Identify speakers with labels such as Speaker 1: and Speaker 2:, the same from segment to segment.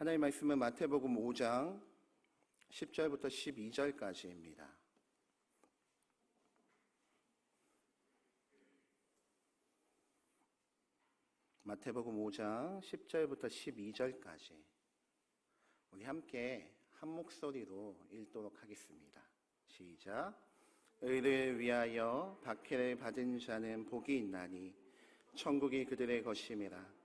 Speaker 1: 하나님의 말씀은 마태복음 5장 10절부터 12절까지입니다. 마태복음 5장 10절부터 12절까지 우리 함께 한 목소리로 읽도록 하겠습니다. 시작. 의를 위하여 박해를 받은 자는 복이 있나니 천국이 그들의 것임이라.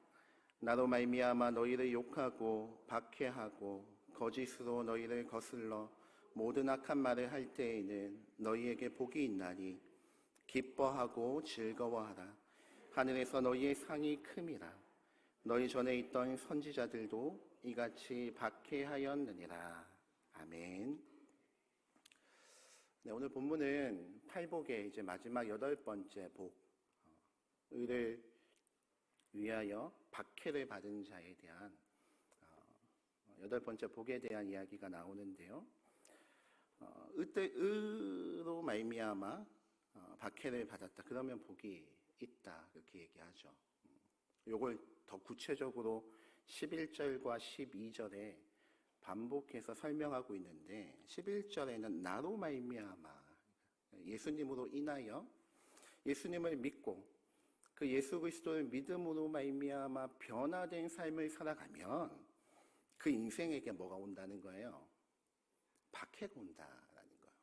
Speaker 1: 나로 말미암아 너희를 욕하고 박해하고 거짓으로 너희를 거슬러 모든 악한 말을 할 때에는 너희에게 복이 있나니 기뻐하고 즐거워하라. 하늘에서 너희의 상이 큼이라. 너희 전에 있던 선지자들도 이같이 박해하였느니라. 아멘. 네, 오늘 본문은 팔복의 이제 마지막 8번째 복, 의를 위하여 박해를 받은 자에 대한 8번째 복에 대한 이야기가 나오는데요. 의로 말미암아 박해를 받았다. 그러면 복이 있다. 그렇게 얘기하죠. 요걸 더 구체적으로 11절과 12절에 반복해서 설명하고 있는데 11절에는 나로 말미암아 예수님으로 인하여 예수님을 믿고 그 예수 그리스도를 믿음으로 말미암아 변화된 삶을 살아가면 그 인생에게 뭐가 온다는 거예요? 박해가 온다라는 거예요.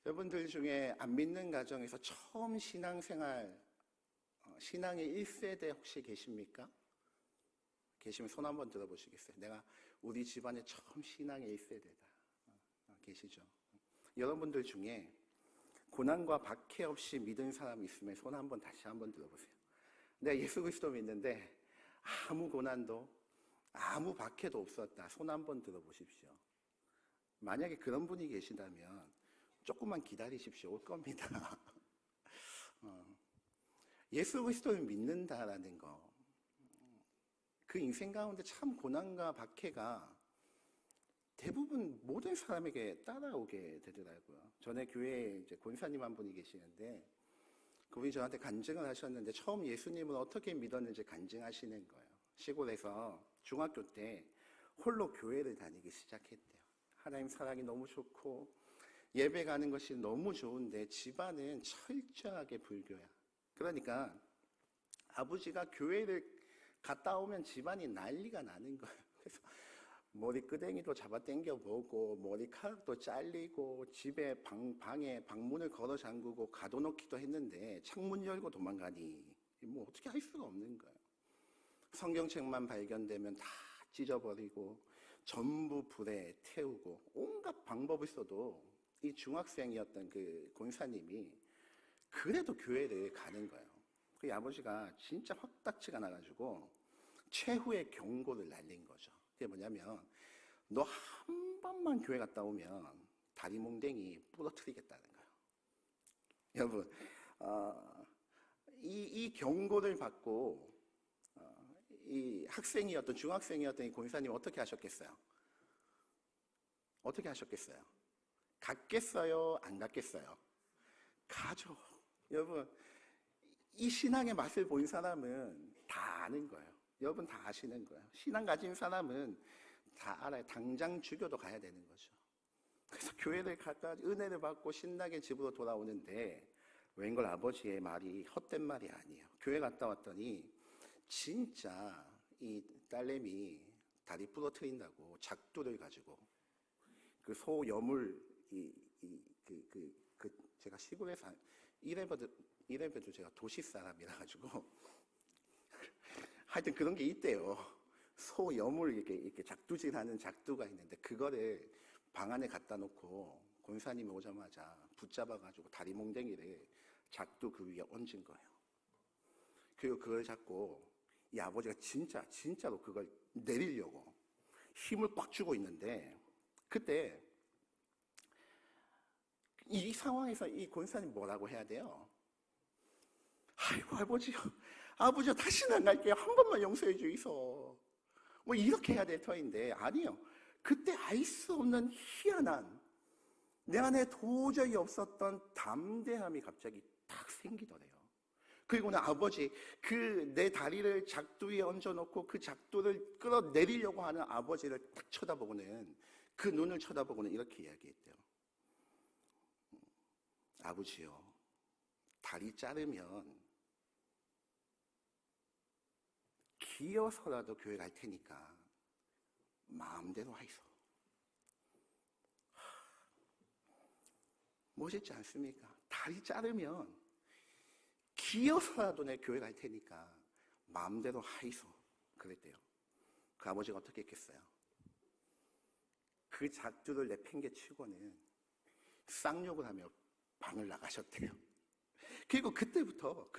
Speaker 1: 여러분들 중에 안 믿는 가정에서 처음 신앙생활, 신앙의 1세대 혹시 계십니까? 계시면 손 한번 들어보시겠어요? 내가 우리 집안에 처음 신앙의 1세대다. 계시죠? 여러분들 중에 고난과 박해 없이 믿은 사람이 있으면 손 한번 다시 한번 들어보세요. 내가 예수 그리스도 믿는데 아무 고난도 아무 박해도 없었다. 손 한번 들어보십시오. 만약에 그런 분이 계시다면 조금만 기다리십시오. 올 겁니다. 예수 그리스도를 믿는다라는 거, 그 인생 가운데 참 고난과 박해가 대부분 모든 사람에게 따라오게 되더라고요. 전에 교회에 이제 권사님 한 분이 계시는데 그분이 저한테 간증을 하셨는데 처음 예수님을 어떻게 믿었는지 간증하시는 거예요. 시골에서 중학교 때 홀로 교회를 다니기 시작했대요. 하나님 사랑이 너무 좋고 예배 가는 것이 너무 좋은데 집안은 철저하게 불교야. 그러니까 아버지가 교회를 갔다 오면 집안이 난리가 나는 거예요. 그래서 머리끄댕이도 잡아 당겨보고 머리카락도 잘리고 집에 방에 방문을 걸어 잠그고 가둬놓기도 했는데 창문 열고 도망가니 뭐 어떻게 할 수가 없는 거예요. 성경책만 발견되면 다 찢어버리고 전부 불에 태우고 온갖 방법을 써도 이 중학생이었던 그 권사님이 그래도 교회를 가는 거예요. 그 아버지가 진짜 확딱지가 나가지고 최후의 경고를 날린 거죠. 그게 뭐냐면 너 한 번만 교회 갔다 오면 다리 몽댕이 부러뜨리겠다는 거예요. 여러분, 이 경고를 받고 이 학생이었던 중학생이었던 이 권사님 어떻게 하셨겠어요? 어떻게 하셨겠어요? 갔겠어요? 안 갔겠어요? 가죠. 여러분, 이 신앙의 맛을 본 사람은 다 아는 거예요. 여러분 다 아시는 거예요. 신앙 가진 사람은 다 알아요. 당장 주교도 가야 되는 거죠. 그래서 교회를 갔다 은혜를 받고 신나게 집으로 돌아오는데 웬걸 아버지의 말이 헛된 말이 아니에요. 교회 갔다 왔더니 진짜 이 딸내미 다리 부러뜨린다고 작두를 가지고 그 소여물 제가 시골에서 이래봬도 제가 도시 사람이라 가지고 하여튼 그런 게 있대요. 소여물 이렇게 작두질하는 작두가 있는데 그거를 방 안에 갖다 놓고 권사님이 오자마자 붙잡아가지고 다리 몽댕이를 작두 그 위에 얹은 거예요. 그리고 그걸 잡고 이 아버지가 진짜로 그걸 내리려고 힘을 꽉 주고 있는데 그때 이 상황에서 이 권사님 뭐라고 해야 돼요? 아이고 아버지요 다시는 안 갈게요. 한 번만 용서해 주이소. 뭐 이렇게 해야 될 터인데 아니요. 그때 알 수 없는 희한한 내 안에 도저히 없었던 담대함이 갑자기 딱 생기더래요. 그리고는 아버지, 그 내 다리를 작두 위에 얹어놓고 그 작두를 끌어내리려고 하는 아버지를 딱 쳐다보고는, 그 눈을 쳐다보고는 이렇게 이야기했대요. 아버지요, 다리 자르면 기어서라도 교회 갈 테니까 마음대로 하이소. 멋있지 않습니까? 다리 자르면 기어서라도 내 교회 갈 테니까 마음대로 하이소. 그랬대요. 그 아버지가 어떻게 했겠어요? 그 작두를 내팽개치고는 쌍욕을 하며 방을 나가셨대요. 그리고 그때부터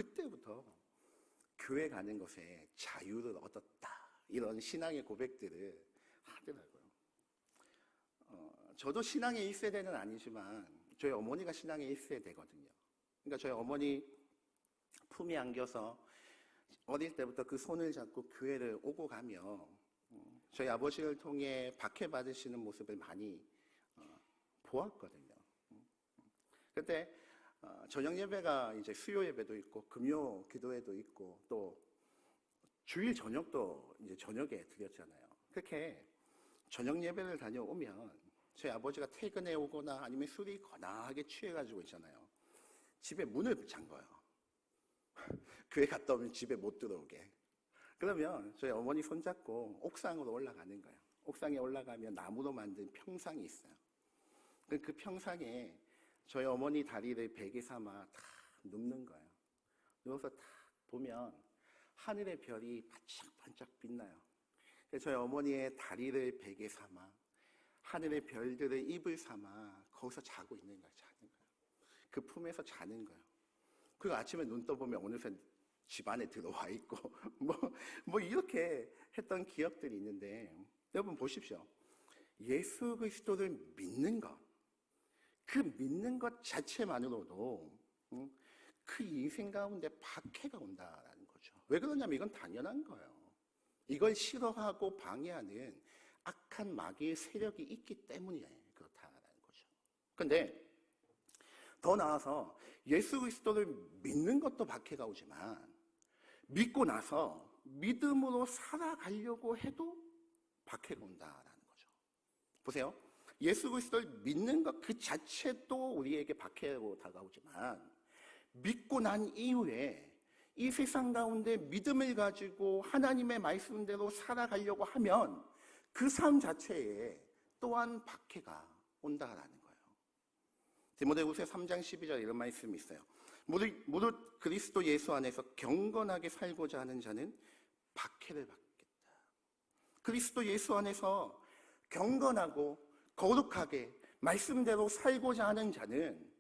Speaker 1: 교회 가는 것에 자유를 얻었다, 이런 신앙의 고백들을 하더라고요. 저도 신앙의 1세대는 아니지만 저희 어머니가 신앙의 1세대거든요. 그러니까 저희 어머니 품에 안겨서 어릴 때부터 그 손을 잡고 교회를 오고 가며 저희 아버지를 통해 박해받으시는 모습을 많이 보았거든요. 그때 저녁 예배가 이제 수요 예배도 있고 금요 기도회도 있고 또 주일 저녁도 이제 저녁에 드렸잖아요. 그렇게 저녁 예배를 다녀오면 저희 아버지가 퇴근해 오거나 아니면 술이 거나하게 취해가지고 있잖아요. 집에 문을 잠궈요. 교회 갔다 오면 집에 못 들어오게. 그러면 저희 어머니 손잡고 옥상으로 올라가는 거예요. 옥상에 올라가면 나무로 만든 평상이 있어요. 그 평상에 저희 어머니 다리를 베개 삼아 탁 눕는 거예요. 누워서 탁 보면 하늘의 별이 반짝반짝 빛나요. 저희 어머니의 다리를 베개 삼아 하늘의 별들을 이불 삼아 거기서 자고 있는 거예요. 자는 거예요. 그 품에서 자는 거예요. 그리고 아침에 눈 떠보면 어느새 집 안에 들어와 있고 뭐 이렇게 했던 기억들이 있는데, 여러분 보십시오. 예수 그리스도를 믿는 것, 그 믿는 것 자체만으로도 그 인생 가운데 박해가 온다라는 거죠. 왜 그러냐면 이건 당연한 거예요. 이걸 싫어하고 방해하는 악한 마귀의 세력이 있기 때문에 그렇다라는 거죠. 그런데 더 나아서 예수 그리스도를 믿는 것도 박해가 오지만 믿고 나서 믿음으로 살아가려고 해도 박해가 온다라는 거죠. 보세요. 예수 그리스도를 믿는 것 그 자체도 우리에게 박해로 다가오지만 믿고 난 이후에 이 세상 가운데 믿음을 가지고 하나님의 말씀대로 살아가려고 하면 그 삶 자체에 또한 박해가 온다라는 거예요. 디모데후서 3장 12절 이런 말씀이 있어요. 모두 그리스도 예수 안에서 경건하게 살고자 하는 자는 박해를 받겠다. 그리스도 예수 안에서 경건하고 거룩하게 말씀대로 살고자 하는 자는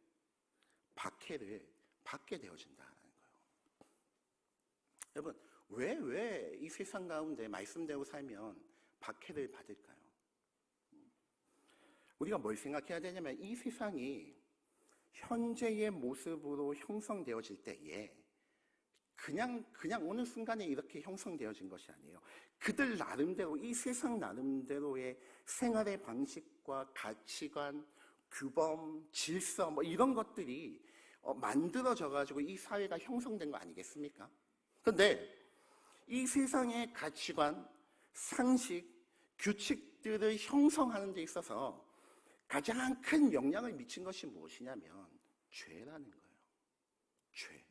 Speaker 1: 박해를 받게 되어진다는 거예요. 여러분, 왜 이 세상 가운데 말씀대로 살면 박해를 받을까요? 우리가 뭘 생각해야 되냐면 이 세상이 현재의 모습으로 형성되어질 때에 그냥 어느 순간에 이렇게 형성되어진 것이 아니에요. 그들 나름대로, 이 세상 나름대로의 생활의 방식과 가치관, 규범, 질서 뭐 이런 것들이 만들어져 가지고 이 사회가 형성된 거 아니겠습니까? 그런데 이 세상의 가치관, 상식, 규칙들을 형성하는 데 있어서 가장 큰 영향을 미친 것이 무엇이냐면 죄라는 거예요. 죄.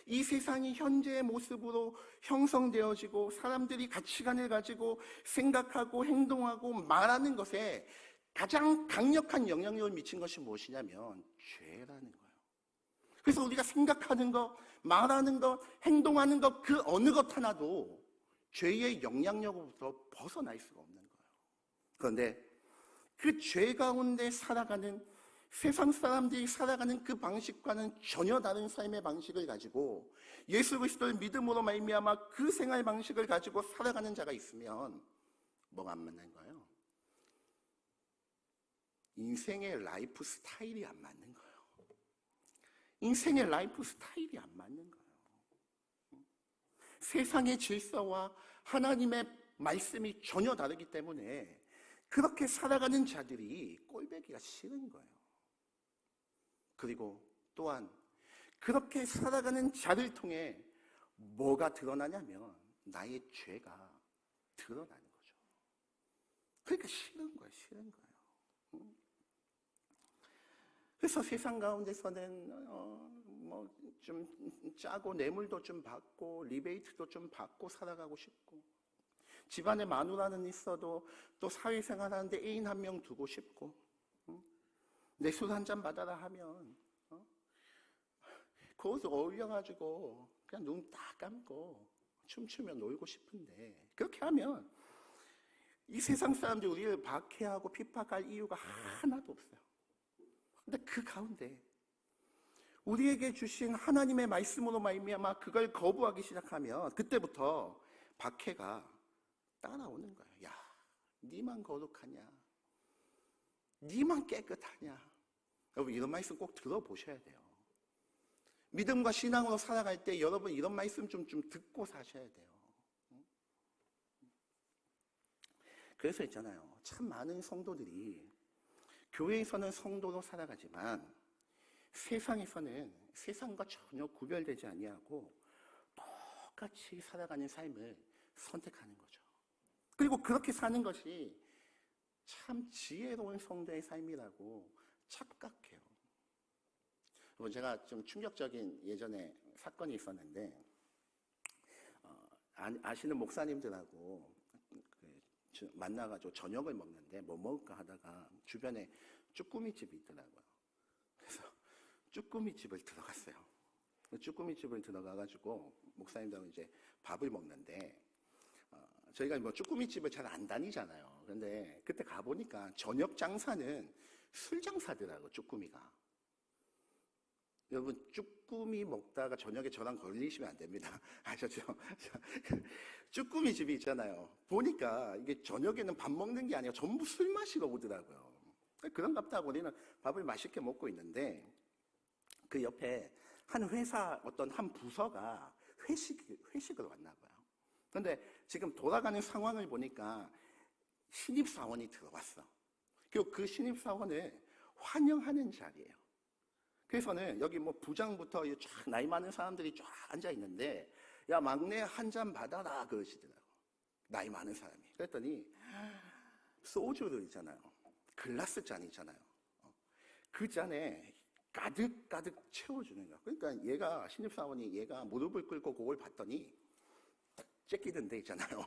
Speaker 1: 이 세상이 현재의 모습으로 형성되어지고 사람들이 가치관을 가지고 생각하고 행동하고 말하는 것에 가장 강력한 영향력을 미친 것이 무엇이냐면 죄라는 거예요. 그래서 우리가 생각하는 것, 말하는 것, 행동하는 것, 그 어느 것 하나도 죄의 영향력으로부터 벗어날 수가 없는 거예요. 그런데 그 죄 가운데 살아가는 세상 사람들이 살아가는 그 방식과는 전혀 다른 삶의 방식을 가지고 예수 그리스도를 믿음으로 말미암아 그 생활 방식을 가지고 살아가는 자가 있으면 뭐가 안 맞는 거예요? 인생의 라이프 스타일이 안 맞는 거예요. 인생의 라이프 스타일이 안 맞는 거예요. 세상의 질서와 하나님의 말씀이 전혀 다르기 때문에 그렇게 살아가는 자들이 꼴보기가 싫은 거예요. 그리고 또한 그렇게 살아가는 자를 통해 뭐가 드러나냐면 나의 죄가 드러나는 거죠. 그러니까 싫은 거예요. 싫은 거예요. 그래서 세상 가운데서는 뭐 좀 짜고 뇌물도 좀 받고 리베이트도 좀 받고 살아가고 싶고, 집안에 마누라는 있어도 또 사회생활하는데 애인 한 명 두고 싶고, 내 술 한 잔 받아라 하면 거기서 어울려가지고 그냥 눈 딱 감고 춤추며 놀고 싶은데, 그렇게 하면 이 세상 사람들이 우리를 박해하고 핍박할 이유가 하나도 없어요. 근데 그 가운데 우리에게 주신 하나님의 말씀으로 말미암아 그걸 거부하기 시작하면 그때부터 박해가 따라오는 거예요. 야, 니만 거룩하냐? 니만 깨끗하냐? 여러분, 이런 말씀 꼭 들어보셔야 돼요. 믿음과 신앙으로 살아갈 때 여러분 이런 말씀 좀 듣고 사셔야 돼요. 그래서 있잖아요. 참 많은 성도들이 교회에서는 성도로 살아가지만 세상에서는 세상과 전혀 구별되지 아니하고 똑같이 살아가는 삶을 선택하는 거죠. 그리고 그렇게 사는 것이 참 지혜로운 성도의 삶이라고 착각해요. 여러분, 제가 좀 충격적인 예전에 사건이 있었는데, 아시는 목사님들하고 만나가지고 저녁을 먹는데 뭐 먹을까 하다가 주변에 쭈꾸미집이 있더라고요. 그래서 쭈꾸미집을 들어갔어요. 쭈꾸미집을 들어가가지고 목사님들하고 이제 밥을 먹는데, 저희가 뭐 쭈꾸미집을 잘 안 다니잖아요. 근데 그때 가보니까 저녁 장사는 술 장사더라고요, 쭈꾸미가. 여러분, 쭈꾸미 먹다가 저녁에 저랑 걸리시면 안 됩니다. 아셨죠? 쭈꾸미 집이 있잖아요. 보니까 이게 저녁에는 밥 먹는 게 아니라 전부 술 마시러 오더라고요. 그런갑다 하고 우리는 밥을 맛있게 먹고 있는데, 그 옆에 한 회사 어떤 한 부서가 회식을 왔나 봐요. 그런데 지금 돌아가는 상황을 보니까 신입사원이 들어왔어. 그리고 그 신입사원을 환영하는 자리예요. 그래서는 여기 뭐 부장부터 쫙 나이 많은 사람들이 쫙 앉아 있는데, 야, 막내 한 잔 받아라 그러시더라고. 나이 많은 사람이. 그랬더니 소주를 있잖아요. 글라스 잔 있잖아요. 그 잔에 가득가득 채워주는 거야. 그러니까 얘가, 신입사원이 얘가 무릎을 꿇고 그걸 봤더니 딱 째끼는 데 있잖아요.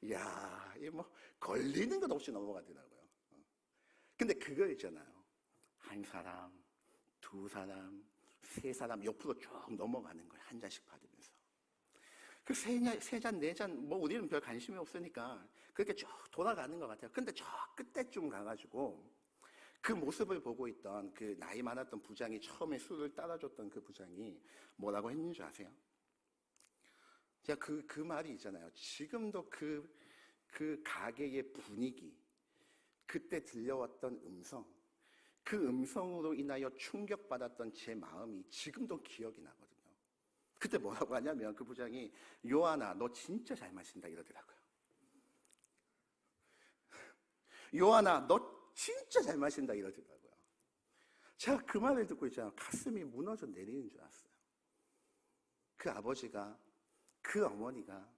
Speaker 1: 이야, 이게 뭐 걸리는 것 없이 넘어가더라고요. 근데 그거 있잖아요. 한 사람, 두 사람, 세 사람 옆으로 쭉 넘어가는 거예요. 한 잔씩 받으면서. 그 세 잔, 네 잔, 뭐 우리는 별 관심이 없으니까 그렇게 쭉 돌아가는 것 같아요. 근데 저 끝에쯤 가가지고 그 모습을 보고 있던 그 나이 많았던 부장이, 처음에 술을 따라줬던 그 부장이 뭐라고 했는 줄 아세요? 제가 그 말이 있잖아요. 지금도 그 가게의 분위기, 그때 들려왔던 음성, 그 음성으로 인하여 충격받았던 제 마음이 지금도 기억이 나거든요. 그때 뭐라고 하냐면 그 부장이, 요한아, 너 진짜 잘 마신다 이러더라고요. 요한아, 너 진짜 잘 마신다 이러더라고요. 제가 그 말을 듣고 있잖아요. 가슴이 무너져 내리는 줄 알았어요. 그 아버지가, 그 어머니가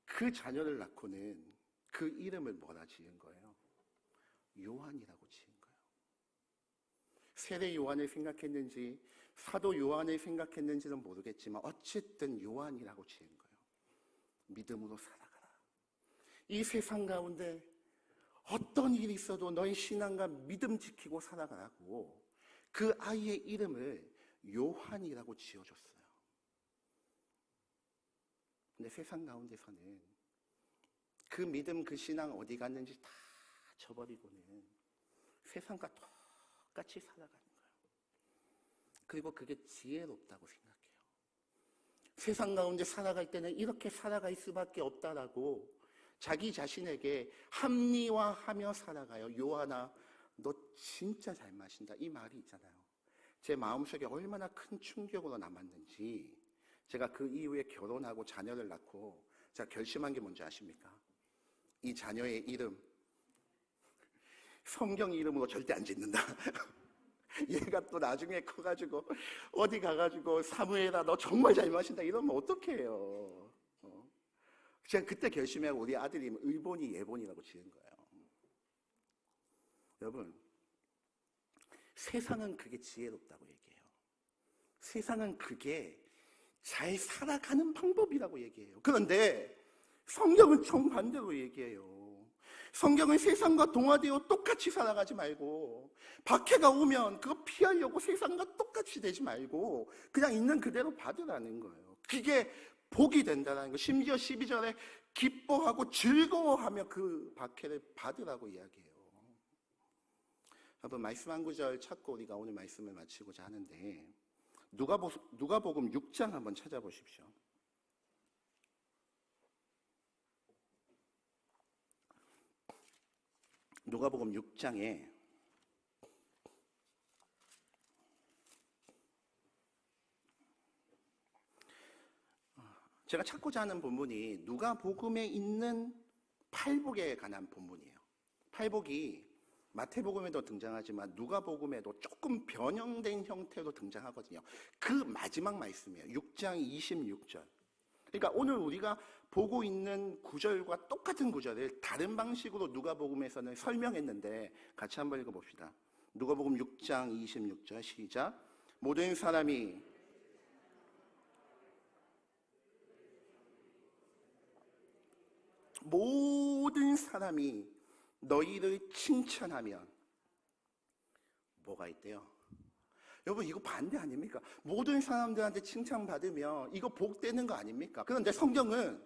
Speaker 1: 그 자녀를 낳고는 그 이름을 뭐라 지은 거예요? 요한이라고 지은 거예요. 세례 요한을 생각했는지 사도 요한을 생각했는지는 모르겠지만 어쨌든 요한이라고 지은 거예요. 믿음으로 살아가라. 이 세상 가운데 어떤 일이 있어도 너의 신앙과 믿음 지키고 살아가라고 그 아이의 이름을 요한이라고 지어줬어요. 근데 세상 가운데서는 그 믿음, 그 신앙 어디 갔는지 다 저버리고는 세상과 똑같이 살아가는 거예요. 그리고 그게 지혜롭다고 생각해요. 세상 가운데 살아갈 때는 이렇게 살아갈 수밖에 없다라고 자기 자신에게 합리화하며 살아가요. 요한아, 너 진짜 잘 마신다. 이 말이 있잖아요. 제 마음속에 얼마나 큰 충격으로 남았는지, 제가 그 이후에 결혼하고 자녀를 낳고 제가 결심한 게 뭔지 아십니까? 이 자녀의 이름, 성경 이름으로 절대 안 짓는다. 얘가 또 나중에 커가지고 어디 가가지고 사무엘아 너 정말 잘 마신다 이러면 어떡해요. 제가 그때 결심하고 우리 아들이 의본이 예본이라고 지은 거예요. 여러분, 세상은 그게 지혜롭다고 얘기해요. 세상은 그게 잘 살아가는 방법이라고 얘기해요. 그런데 성경은 정반대로 얘기해요. 성경은 세상과 동화되어 똑같이 살아가지 말고, 박해가 오면 그거 피하려고 세상과 똑같이 되지 말고 그냥 있는 그대로 받으라는 거예요. 그게 복이 된다는 거. 심지어 12절에 기뻐하고 즐거워하며 그 박해를 받으라고 이야기해요. 여러분, 말씀 한 구절 찾고 우리가 오늘 말씀을 마치고자 하는데, 누가복음 6장 한번 찾아보십시오. 누가복음 6장에 제가 찾고자 하는 본문이 누가복음에 있는 팔복에 관한 본문이에요. 팔복이 마태복음에도 등장하지만 누가복음에도 조금 변형된 형태로 등장하거든요. 그 마지막 말씀이에요. 6장 26절. 그러니까 오늘 우리가 보고 있는 구절과 똑같은 구절을 다른 방식으로 누가복음에서는 설명했는데 같이 한번 읽어봅시다. 누가복음 6장 26절 시작. 모든 사람이 너희를 칭찬하면 뭐가 있대요? 여러분, 이거 반대 아닙니까? 모든 사람들한테 칭찬받으면 이거 복되는 거 아닙니까? 그런데 성경은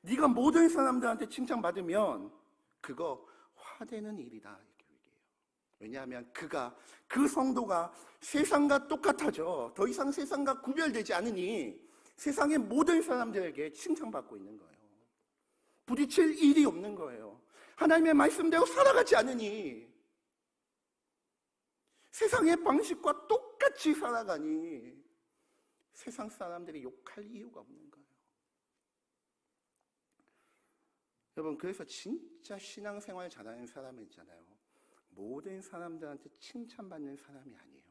Speaker 1: 네가 모든 사람들한테 칭찬받으면 그거 화되는 일이다 이렇게 얘기해요. 왜냐하면 그 성도가 세상과 똑같아져. 더 이상 세상과 구별되지 않으니 세상의 모든 사람들에게 칭찬받고 있는 거예요. 부딪힐 일이 없는 거예요. 하나님의 말씀대로 살아가지 않으니, 세상의 방식과 똑같이 살아가니 세상 사람들이 욕할 이유가 없는 거예요. 여러분, 그래서 진짜 신앙생활 잘하는 사람은 있잖아요. 모든 사람들한테 칭찬받는 사람이 아니에요.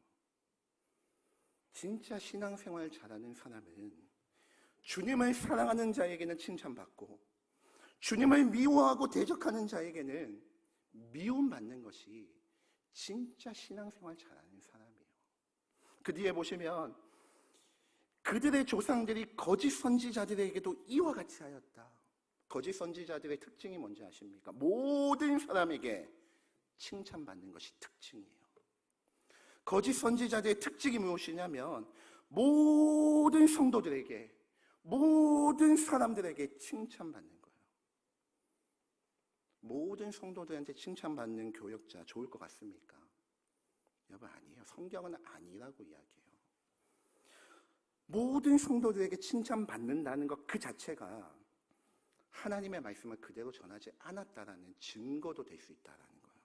Speaker 1: 진짜 신앙생활 잘하는 사람은 주님을 사랑하는 자에게는 칭찬받고 주님을 미워하고 대적하는 자에게는 미움받는 것이 진짜 신앙생활 잘하는 사람이에요. 그 뒤에 보시면 그들의 조상들이 거짓 선지자들에게도 이와 같이 하였다. 거짓 선지자들의 특징이 뭔지 아십니까? 모든 사람에게 칭찬받는 것이 특징이에요. 거짓 선지자들의 특징이 무엇이냐면 모든 성도들에게, 모든 사람들에게 칭찬받는 거예요. 모든 성도들한테 칭찬받는 교역자 좋을 것 같습니까? 여러분, 아니에요. 성경은 아니라고 이야기해요. 모든 성도들에게 칭찬받는다는 것 그 자체가 하나님의 말씀을 그대로 전하지 않았다라는 증거도 될 수 있다라는 거예요.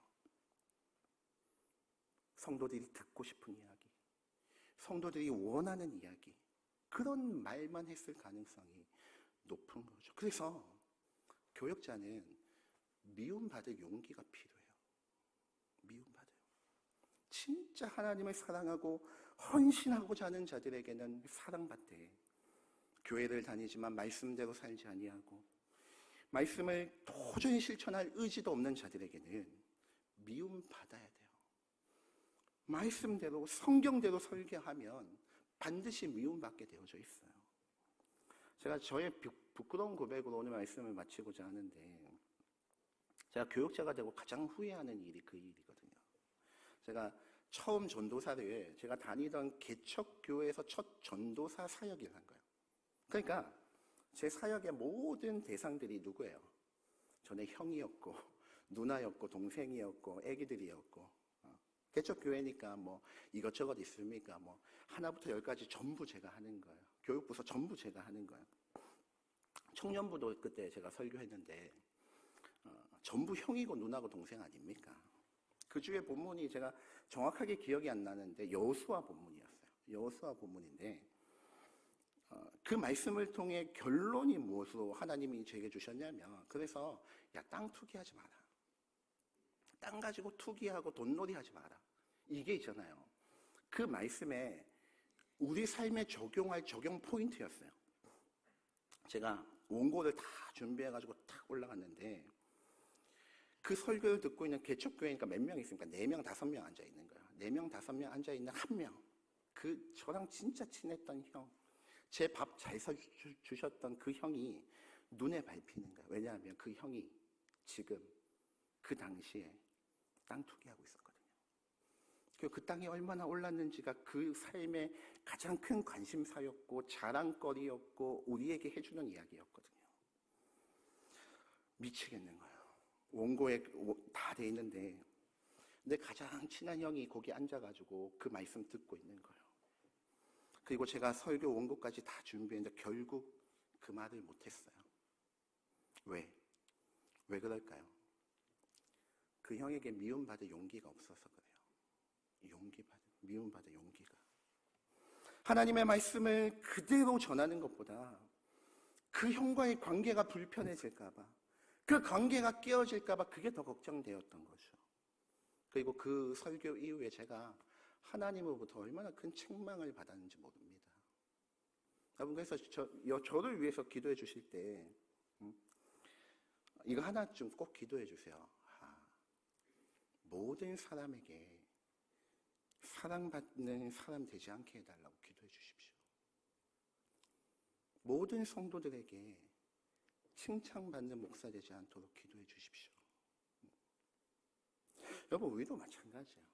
Speaker 1: 성도들이 듣고 싶은 이야기, 성도들이 원하는 이야기, 그런 말만 했을 가능성이 높은 거죠. 그래서 교역자는 미움받을 용기가 필요해요. 미움받아요. 진짜 하나님을 사랑하고 헌신하고자 하는 자들에게는 사랑받되, 교회를 다니지만 말씀대로 살지 아니하고 말씀을 도저히 실천할 의지도 없는 자들에게는 미움받아야 돼요. 말씀대로 성경대로 설계하면 반드시 미움받게 되어져 있어요. 제가 저의 부끄러운 고백으로 오늘 말씀을 마치고자 하는데, 제가 교육자가 되고 가장 후회하는 일이 그 일이거든요. 제가 처음 전도사를 제가 다니던 개척교회에서 첫 전도사 사역을 한 거예요. 그러니까 제 사역의 모든 대상들이 누구예요? 전에 형이었고 누나였고 동생이었고 애기들이었고, 개척교회니까 뭐 이것저것 있습니까? 뭐 하나부터 열까지 전부 제가 하는 거예요. 교육부서 전부 제가 하는 거예요. 청년부도 그때 제가 설교했는데 전부 형이고 누나고 동생 아닙니까? 그 주의 본문이 제가 정확하게 기억이 안 나는데 여호수아 본문이었어요. 여호수아 본문인데 그 말씀을 통해 결론이 무엇으로 하나님이 제게 주셨냐면, 그래서 야, 땅 투기하지 마라. 땅 가지고 투기하고 돈놀이 하지 마라. 이게 있잖아요. 그 말씀에 우리 삶에 적용할 적용 포인트였어요. 제가 원고를 다 준비해가지고 탁 올라갔는데 그 설교를 듣고 있는 개척교회니까 몇 명 있습니까? 4명, 5명 앉아있는 거예요. 4명, 5명 앉아있는 한 명. 그 저랑 진짜 친했던 형, 제 밥 잘 사주셨던 그 형이 눈에 밟히는 거예요. 왜냐하면 그 형이 지금 그 당시에 땅 투기하고 있었거든요. 그 땅이 얼마나 올랐는지가 그 삶의 가장 큰 관심사였고 자랑거리였고 우리에게 해주는 이야기였거든요. 미치겠는 거예요. 원고에 다 돼 있는데 내 가장 친한 형이 거기 앉아가지고 그 말씀 듣고 있는 거예요. 그리고 제가 설교 원고까지 다 준비했는데 결국 그 말을 못했어요. 왜? 왜 그럴까요? 그 형에게 미움받을 용기가 없어서 그래요. 미움받을 용기가. 하나님의 말씀을 그대로 전하는 것보다 그 형과의 관계가 불편해질까봐, 그 관계가 깨어질까봐 그게 더 걱정되었던 거죠. 그리고 그 설교 이후에 제가 하나님으로부터 얼마나 큰 책망을 받았는지 모릅니다. 여러분, 그래서 저를 위해서 기도해 주실 때 이거 하나 좀 꼭 기도해 주세요. 모든 사람에게 사랑받는 사람 되지 않게 해달라고 기도해 주십시오. 모든 성도들에게 칭찬받는 목사 되지 않도록 기도해 주십시오. 여러분, 우리도 마찬가지예요.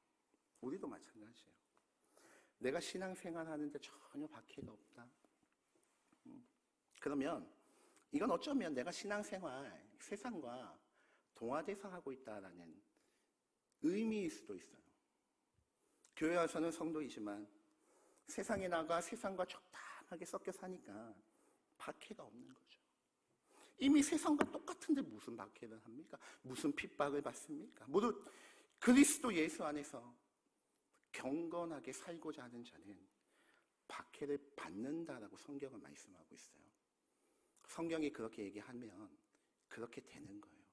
Speaker 1: 내가 신앙생활 하는데 전혀 박해가 없다. 그러면 이건 어쩌면 내가 신앙생활 세상과 동화돼서 하고 있다라는 의미일 수도 있어요. 교회 와서는 성도이지만 세상에 나가 세상과 적당하게 섞여 사니까 박해가 없는 거죠. 이미 세상과 똑같은데 무슨 박해를 합니까? 무슨 핍박을 받습니까? 모두 그리스도 예수 안에서 경건하게 살고자 하는 자는 박해를 받는다라고 성경은 말씀하고 있어요. 성경이 그렇게 얘기하면 그렇게 되는 거예요.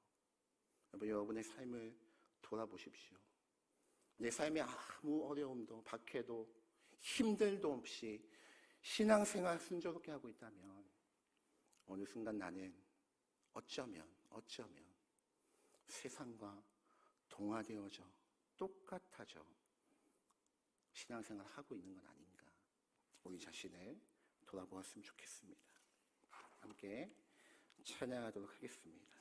Speaker 1: 여러분의 삶을 돌아보십시오. 내 삶에 아무 어려움도 박해도 힘들도 없이 신앙생활 순조롭게 하고 있다면 어느 순간 나는 어쩌면 세상과 동화되어져 똑같아져 신앙생활 하고 있는 건 아닌가. 우리 자신을 돌아보았으면 좋겠습니다. 함께 찬양하도록 하겠습니다.